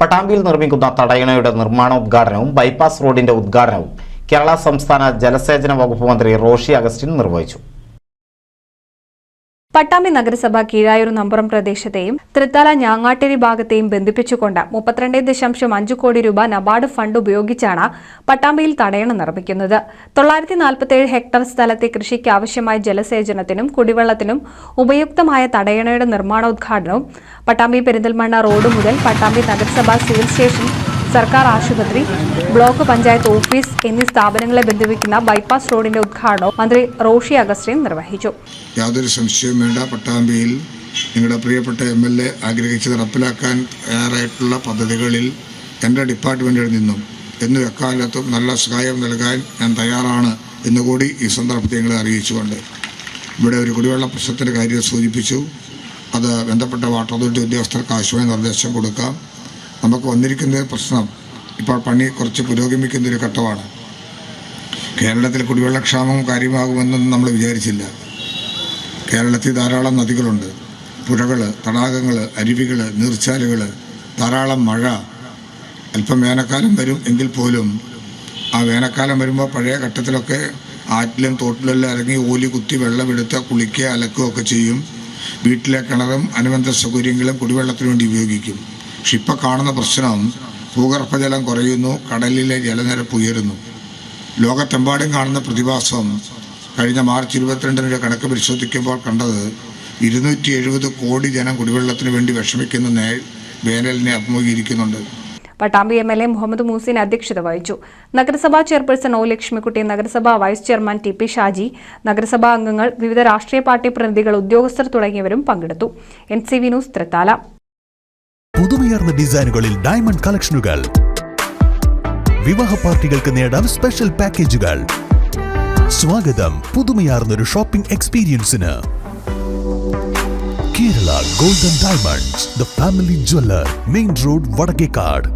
പട്ടാമ്പിയിൽ നിർമ്മിക്കുന്ന തടയണയുടെ നിർമ്മാണോദ്ഘാടനവും ബൈപ്പാസ് റോഡിന്റെ ഉദ്ഘാടനവും കേരള സംസ്ഥാന ജലസേചന വകുപ്പ് മന്ത്രി റോഷി അഗസ്റ്റിൻ നിർവഹിച്ചു. പട്ടാമ്പി നഗരസഭ കീഴായൂർ നമ്പുറം പ്രദേശത്തെയും തൃത്താല ഞാങ്ങാട്ടേരി ഭാഗത്തെയും ബന്ധിപ്പിച്ചുകൊണ്ട് 32.5 കോടി രൂപ നബാർഡ് ഫണ്ട് ഉപയോഗിച്ചാണ് പട്ടാമ്പിയിൽ തടയണ നിർമ്മിക്കുന്നത്. 947 ഹെക്ടർ സ്ഥലത്തെ കൃഷിക്ക് ആവശ്യമായ ജലസേചനത്തിനും കുടിവെള്ളത്തിനും ഉപയുക്തമായ തടയണയുടെ നിർമ്മാണോദ്ഘാടനവും പട്ടാമ്പി പെരിന്തൽമണ്ണ റോഡ് മുതൽ പട്ടാമ്പി നഗരസഭ സിവിൽ സ്റ്റേഷൻ, സർക്കാർ ആശുപത്രി, ബ്ലോക്ക് പഞ്ചായത്ത് ഓഫീസ് എന്നീ സ്ഥാപനങ്ങളെ ബന്ധിപ്പിക്കുന്ന ബൈപ്പാസ് റോഡിന്റെ ഉദ്ഘാടനവും മന്ത്രി റോഷി അഗസ്റ്റിൻ നിർവഹിച്ചു. യാതൊരു സംശയവും വേണ്ട, പട്ടാമ്പിയിൽ നിങ്ങളുടെ പ്രിയപ്പെട്ട MLA ആഗ്രഹിച്ച് നടപ്പിലാക്കാൻ തയ്യാറായിട്ടുള്ള പദ്ധതികളിൽ എൻ്റെ ഡിപ്പാർട്ട്മെൻറ്റിൽ നിന്നും എന്നും എക്കാലത്തും നല്ല സഹായം നൽകാൻ ഞാൻ തയ്യാറാണ് എന്നുകൂടി ഈ സന്ദർഭത്തിൽ നിങ്ങളെ അറിയിച്ചുകൊണ്ട് ഇവിടെ ഒരു കുടിവെള്ള പ്രശ്നത്തിൻ്റെ കാര്യം സൂചിപ്പിച്ചു. അത് ബന്ധപ്പെട്ട വാട്ടർ അതോറിറ്റി ഉദ്യോഗസ്ഥർക്ക് ആവശ്യമായ നിർദ്ദേശം കൊടുക്കാം. നമുക്ക് വന്നിരിക്കുന്ന പ്രശ്നം ഇപ്പോൾ പണി കുറച്ച് പുരോഗമിക്കുന്നൊരു ഘട്ടമാണ്. കേരളത്തിൽ കുടിവെള്ളക്ഷാമം കാര്യമാകുമെന്നൊന്നും നമ്മൾ വിചാരിച്ചില്ല. കേരളത്തിൽ ധാരാളം നദികളുണ്ട്, പുഴകൾ, തടാകങ്ങൾ, അരുവികൾ, നീർച്ചാലുകൾ, ധാരാളം മഴ. അല്പം വേനൽക്കാലം വരും എങ്കിൽ പോലും ആ വേനൽക്കാലം വരുമ്പോൾ പഴയ ഘട്ടത്തിലൊക്കെ ആറ്റിലും തോട്ടിലെല്ലാം ഇറങ്ങി ഓലി കുത്തി വെള്ളമെടുത്ത് കുളിക്കുക, അലക്കുകയൊക്കെ ചെയ്യും. വീട്ടിലെ കിണറും അനുബന്ധ സൗകര്യങ്ങളും കുടിവെള്ളത്തിന് വേണ്ടി ഉപയോഗിക്കും. പക്ഷെ ഇപ്പോൾ കാണുന്ന പ്രശ്നം ഭൂഗർഭജലം കുറയുന്നു, കടലിലെ ജലനിരപ്പ് ഉയരുന്നു. ലോകത്തെമ്പാടും കാണുന്ന പ്രതിഭാസം കഴിഞ്ഞ മാർച്ച് 22 കണക്ക് പരിശോധിക്കുമ്പോൾ കണ്ടത് 270 കോടി ജനം കുടിവെള്ളത്തിന് വേണ്ടി വിഷമിക്കുന്ന വേനലിനെ അഭിമുഖീകരിക്കുന്നുണ്ട്. പട്ടാമ്പി MLA മുഹമ്മദ് മൂസിൻ അധ്യക്ഷത വഹിച്ചു. നഗരസഭാ ചെയർപേഴ്സൺ ഒ ലക്ഷ്മിക്കുട്ടി, നഗരസഭാ വൈസ് ചെയർമാൻ TP ഷാജി, നഗരസഭാ അംഗങ്ങൾ, വിവിധ രാഷ്ട്രീയ പാർട്ടി പ്രതിനിധികൾ, ഉദ്യോഗസ്ഥർ തുടങ്ങിയവരും പങ്കെടുത്തു. NCV news Thrithala. പുതുമയാർന്ന ഡിസൈനുകളിൽ ഡയമണ്ട് കളക്ഷനുകൾ, വിവാഹ പാർട്ടികൾക്ക് നേടാം സ്പെഷ്യൽ പാക്കേജുകൾ. സ്വാഗതം പുതുമയാർന്നൊരു ഷോപ്പിംഗ് എക്സ്പീരിയൻസിന്. Kerala golden diamonds, the family jeweller, main road, Vadakkekad.